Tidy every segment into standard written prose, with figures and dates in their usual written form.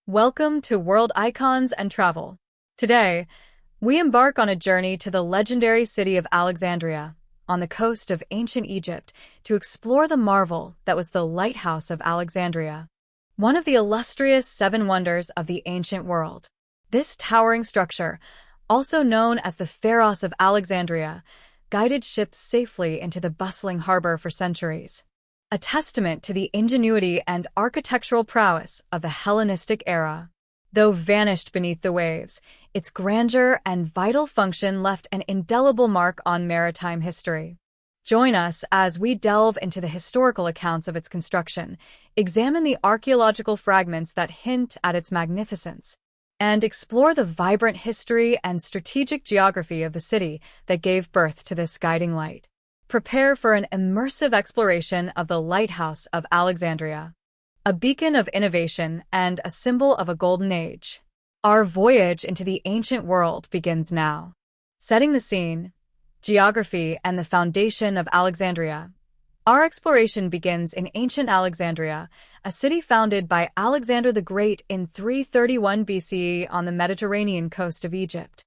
Welcome to World Icons and Travel. Today, we embark on a journey to the legendary city of Alexandria, on the coast of ancient Egypt, to explore the marvel that was the Lighthouse of Alexandria, one of the illustrious seven wonders of the ancient world. This towering structure, also known as the Pharos of Alexandria, guided ships safely into the bustling harbor for centuries, a testament to the ingenuity and architectural prowess of the Hellenistic era. Though vanished beneath the waves, its grandeur and vital function left an indelible mark on maritime history. Join us as we delve into the historical accounts of its construction, examine the archaeological fragments that hint at its magnificence, and explore the vibrant history and strategic geography of the city that gave birth to this guiding light. Prepare for an immersive exploration of the Lighthouse of Alexandria, a beacon of innovation and a symbol of a golden age. Our voyage into the ancient world begins now. Setting the scene, geography, and the foundation of Alexandria. Our exploration begins in ancient Alexandria, a city founded by Alexander the Great in 331 BCE on the Mediterranean coast of Egypt.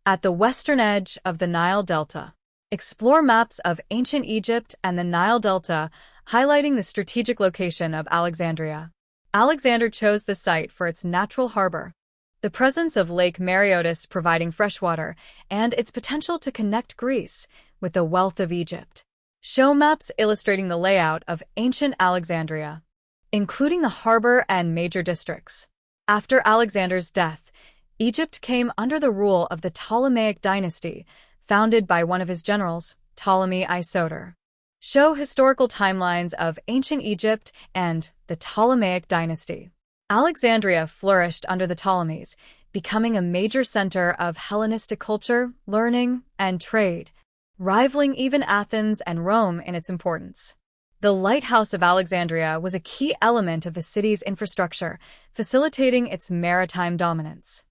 At the western edge of the Nile Delta. Explore maps of ancient Egypt and the Nile Delta, highlighting the strategic location of Alexandria. Alexander chose the site for its natural harbor, the presence of Lake Mareotis providing freshwater, and its potential to connect Greece with the wealth of Egypt. Show maps illustrating the layout of ancient Alexandria, including the harbor and major districts. After Alexander's death, Egypt came under the rule of the Ptolemaic dynasty, founded by one of his generals, Ptolemy Isoter. Show historical timelines of ancient Egypt and the Ptolemaic dynasty. Alexandria flourished under the Ptolemies, becoming a major center of Hellenistic culture, learning, and trade, rivaling even Athens and Rome in its importance. The Lighthouse of Alexandria was a key element of the city's infrastructure, facilitating its maritime dominance.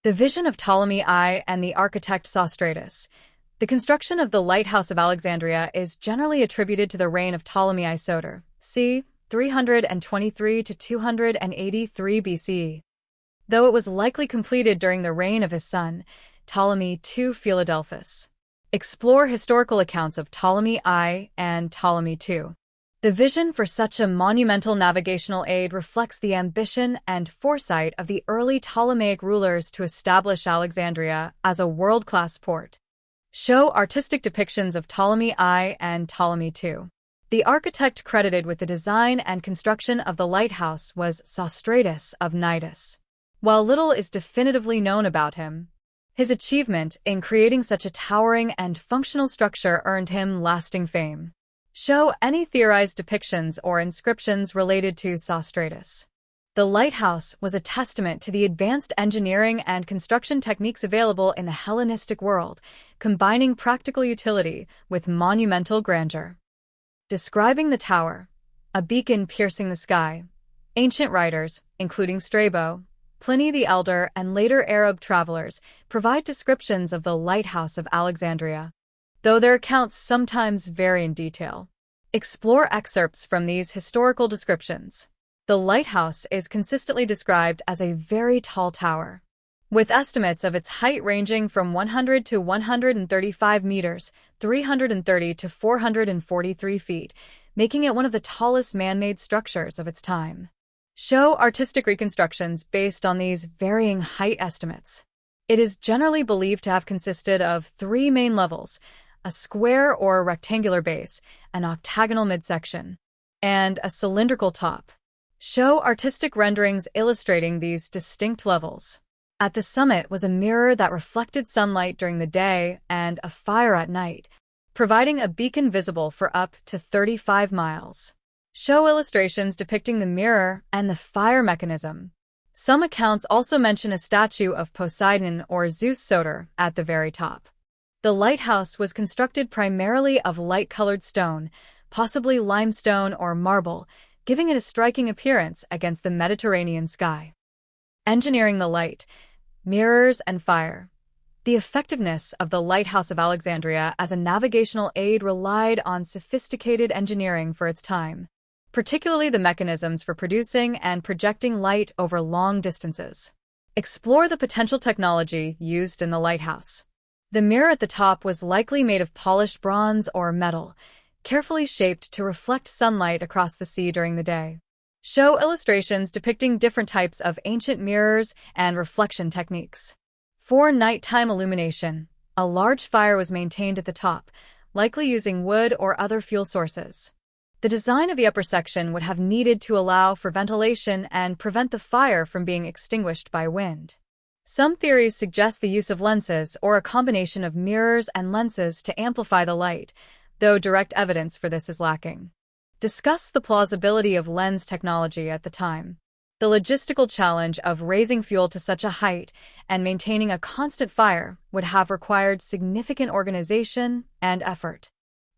The vision of Ptolemy I and the architect Sostratus. The construction of the Lighthouse of Alexandria is generally attributed to the reign of Ptolemy Isoter, c. 323 to 283 BCE, though it was likely completed during the reign of his son, Ptolemy II Philadelphus. Explore historical accounts of Ptolemy I and Ptolemy II. The vision for such a monumental navigational aid reflects the ambition and foresight of the early Ptolemaic rulers to establish Alexandria as a world-class port. Show artistic depictions of Ptolemy I and Ptolemy II. The architect credited with the design and construction of the lighthouse was Sostratus of Cnidus. While little is definitively known about him, his achievement in creating such a towering and functional structure earned him lasting fame. Show any theorized depictions or inscriptions related to Sostratus. The lighthouse was a testament to the advanced engineering and construction techniques available in the Hellenistic world, combining practical utility with monumental grandeur. Describing the tower, a beacon piercing the sky. Ancient writers, including Strabo, Pliny the Elder, and later Arab travelers, provide descriptions of the Lighthouse of Alexandria, though their accounts sometimes vary in detail. Explore excerpts from these historical descriptions. The lighthouse is consistently described as a very tall tower, with estimates of its height ranging from 100 to 135 meters, 330 to 443 feet, making it one of the tallest man-made structures of its time. Show artistic reconstructions based on these varying height estimates. It is generally believed to have consisted of three main levels: a square or rectangular base, an octagonal midsection, and a cylindrical top. Show artistic renderings illustrating these distinct levels. At the summit was a mirror that reflected sunlight during the day and a fire at night, providing a beacon visible for up to 35 miles. Show illustrations depicting the mirror and the fire mechanism. Some accounts also mention a statue of Poseidon or Zeus Soter at the very top. The lighthouse was constructed primarily of light-colored stone, possibly limestone or marble, giving it a striking appearance against the Mediterranean sky. Engineering the light, mirrors, and fire. The effectiveness of the Lighthouse of Alexandria as a navigational aid relied on sophisticated engineering for its time. particularly the mechanisms for producing and projecting light over long distances. Explore the potential technology used in the lighthouse. The mirror at the top was likely made of polished bronze or metal, carefully shaped to reflect sunlight across the sea during the day. Show illustrations depicting different types of ancient mirrors and reflection techniques. For nighttime illumination, a large fire was maintained at the top, likely using wood or other fuel sources. The design of the upper section would have needed to allow for ventilation and prevent the fire from being extinguished by wind. Some theories suggest the use of lenses or a combination of mirrors and lenses to amplify the light, though direct evidence for this is lacking. Discuss the plausibility of lens technology at the time. The logistical challenge of raising fuel to such a height and maintaining a constant fire would have required significant organization and effort.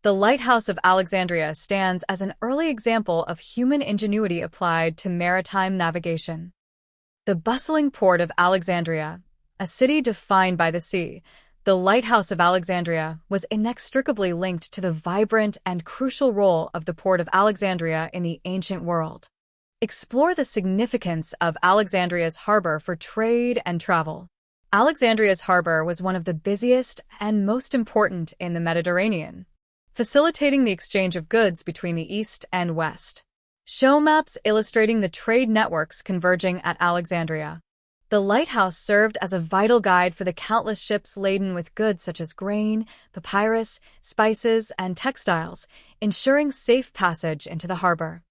The Lighthouse of Alexandria stands as an early example of human ingenuity applied to maritime navigation. The bustling port of Alexandria, a city defined by the sea, the Lighthouse of Alexandria was inextricably linked to the vibrant and crucial role of the port of Alexandria in the ancient world. Explore the significance of Alexandria's harbor for trade and travel. Alexandria's harbor was one of the busiest and most important in the Mediterranean, facilitating the exchange of goods between the East and West. Show maps illustrating the trade networks converging at Alexandria. The lighthouse served as a vital guide for the countless ships laden with goods such as grain, papyrus, spices, and textiles, ensuring safe passage into the harbor.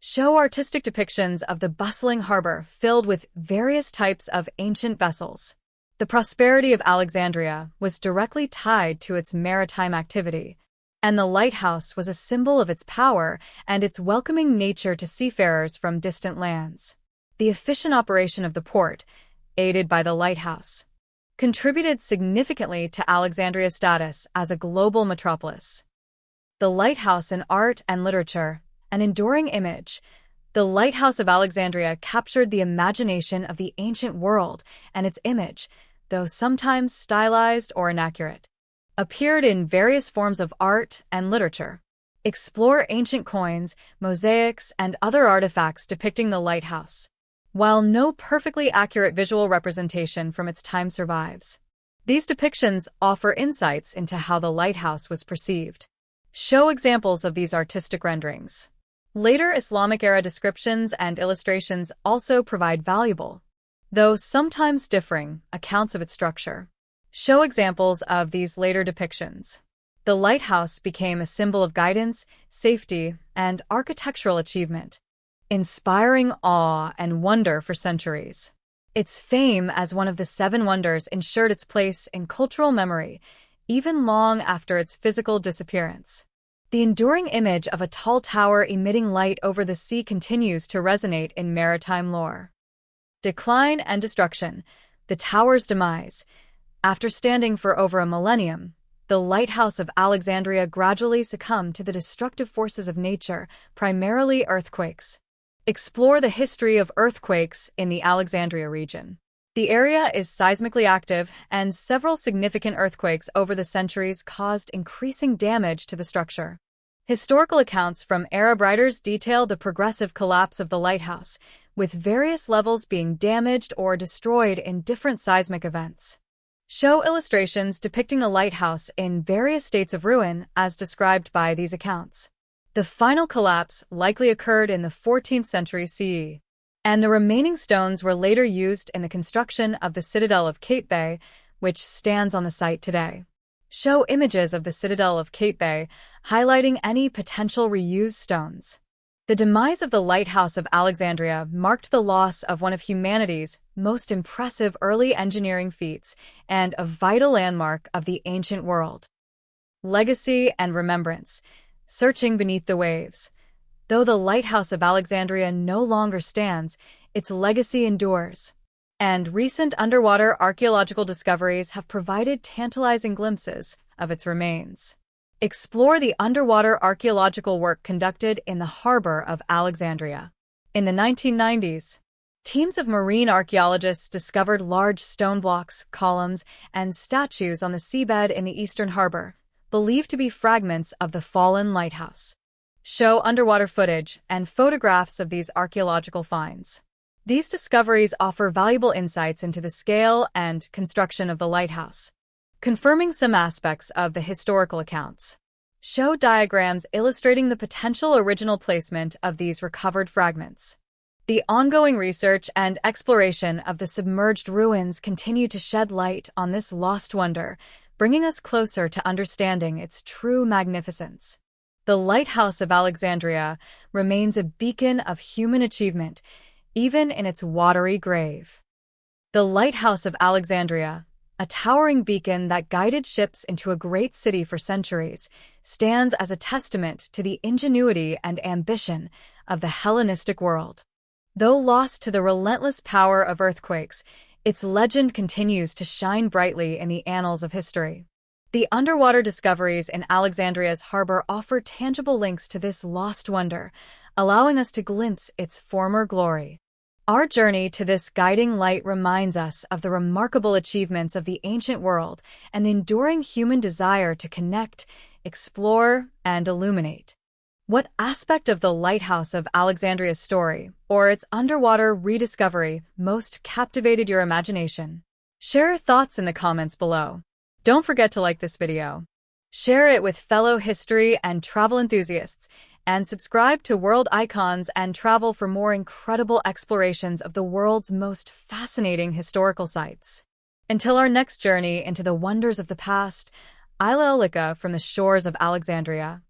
Show artistic depictions of the bustling harbor filled with various types of ancient vessels. The prosperity of Alexandria was directly tied to its maritime activity, and the lighthouse was a symbol of its power and its welcoming nature to seafarers from distant lands. The efficient operation of the port, aided by the lighthouse, contributed significantly to Alexandria's status as a global metropolis. The lighthouse in art and literature, an enduring image, the Lighthouse of Alexandria captured the imagination of the ancient world, and its image, though sometimes stylized or inaccurate, appeared in various forms of art and literature. Explore ancient coins, mosaics, and other artifacts depicting the lighthouse. While no perfectly accurate visual representation from its time survives, these depictions offer insights into how the lighthouse was perceived. Show examples of these artistic renderings. Later Islamic-era descriptions and illustrations also provide valuable, though sometimes differing, accounts of its structure. Show examples of these later depictions. The lighthouse became a symbol of guidance, safety, and architectural achievement, inspiring awe and wonder for centuries. Its fame as one of the seven wonders ensured its place in cultural memory, even long after its physical disappearance. The enduring image of a tall tower emitting light over the sea continues to resonate in maritime lore. Decline and destruction. The tower's demise. After standing for over a millennium, the Lighthouse of Alexandria gradually succumbed to the destructive forces of nature, primarily earthquakes. Explore the history of earthquakes in the Alexandria region. The area is seismically active, and several significant earthquakes over the centuries caused increasing damage to the structure. Historical accounts from Arab writers detail the progressive collapse of the lighthouse, with various levels being damaged or destroyed in different seismic events. Show illustrations depicting the lighthouse in various states of ruin as described by these accounts. The final collapse likely occurred in the 14th century CE, and the remaining stones were later used in the construction of the Citadel of Cape Bay, which stands on the site today. Show images of the Citadel of Cape Bay, highlighting any potential reused stones. The demise of the Lighthouse of Alexandria marked the loss of one of humanity's most impressive early engineering feats and a vital landmark of the ancient world. Legacy and remembrance. Searching beneath the waves. Though the Lighthouse of Alexandria no longer stands, its legacy endures, and recent underwater archaeological discoveries have provided tantalizing glimpses of its remains. Explore the underwater archaeological work conducted in the harbor of Alexandria. In the 1990s, teams of marine archaeologists discovered large stone blocks, columns, and statues on the seabed in the eastern harbor, believed to be fragments of the fallen lighthouse. show underwater footage and photographs of these archaeological finds. These discoveries offer valuable insights into the scale and construction of the lighthouse, confirming some aspects of the historical accounts. Show diagrams illustrating the potential original placement of these recovered fragments. The ongoing research and exploration of the submerged ruins continue to shed light on this lost wonder, bringing us closer to understanding its true magnificence. The Lighthouse of Alexandria remains a beacon of human achievement, even in its watery grave. The Lighthouse of Alexandria, a towering beacon that guided ships into a great city for centuries, stands as a testament to the ingenuity and ambition of the Hellenistic world. Though lost to the relentless power of earthquakes, its legend continues to shine brightly in the annals of history. The underwater discoveries in Alexandria's harbor offer tangible links to this lost wonder, allowing us to glimpse its former glory. Our journey to this guiding light reminds us of the remarkable achievements of the ancient world and the enduring human desire to connect, explore, and illuminate. What aspect of the Lighthouse of Alexandria's story, or its underwater rediscovery, most captivated your imagination? Share your thoughts in the comments below. Don't forget to like this video, share it with fellow history and travel enthusiasts, and subscribe to World Icons and Travel for more incredible explorations of the world's most fascinating historical sites. Until our next journey into the wonders of the past, Ila Ilika from the shores of Alexandria.